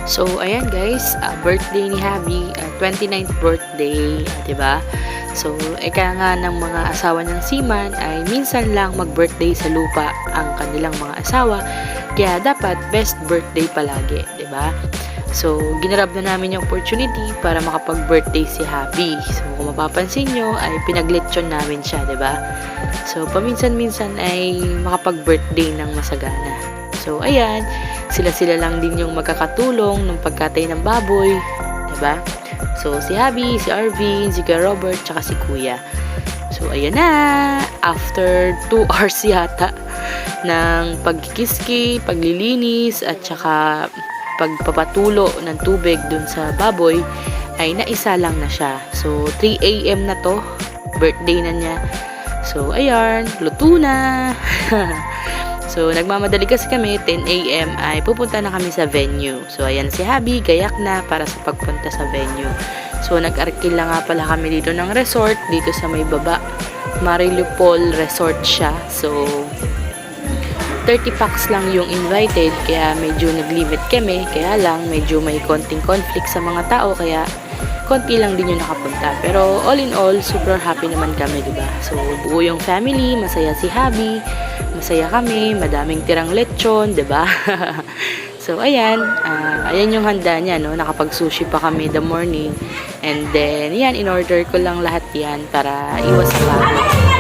So, ayan guys, birthday ni Habi, 29th birthday, 'di ba? So, ika nga ng mga asawa ng seaman ay minsan lang mag-birthday sa lupa ang kanilang mga asawa, kaya dapat best birthday palagi, 'di ba? So, ginarab na namin yung opportunity para makapag-birthday si Habi. So, kung mapapansin nyo, ay pinaglechon namin siya, 'di ba? So, paminsan-minsan ay makapag-birthday ng masagana. So, ayan, sila-sila lang din yung magkakatulong ng pagkatay ng baboy, 'di ba? So, si Habi, si Arvin, si Kuya Robert, tsaka si Kuya. So, ayan na, after 2 hours yata ng pagkikiski, paglilinis, at tsaka pagpapatulo ng tubig dun sa baboy, ay naisa lang na siya. So, 3 a.m. na to, birthday na niya. So, ayan, luto na. So, nagmamadali kasi kami, 10 a.m. ay pupunta na kami sa venue. So, ayan si Habi, gayak na para sa pagpunta sa venue. So, nag-arkila nga pala kami dito ng resort, dito sa may baba. Marilupol Resort siya. So, 30 packs lang yung invited, kaya medyo nag-limit kami. Kaya lang, medyo may konting conflict sa mga tao, kaya konti lang din yung nakapunta. Pero all in all, super happy naman kami, diba? So, buo yung family, masaya si Habi, masaya kami, madaming tirang lechon, diba? So, ayan, ayan yung handa niya, no? Nakapag-sushi pa kami the morning. And then, yan, in-order ko lang lahat yan para iwas sa pagod.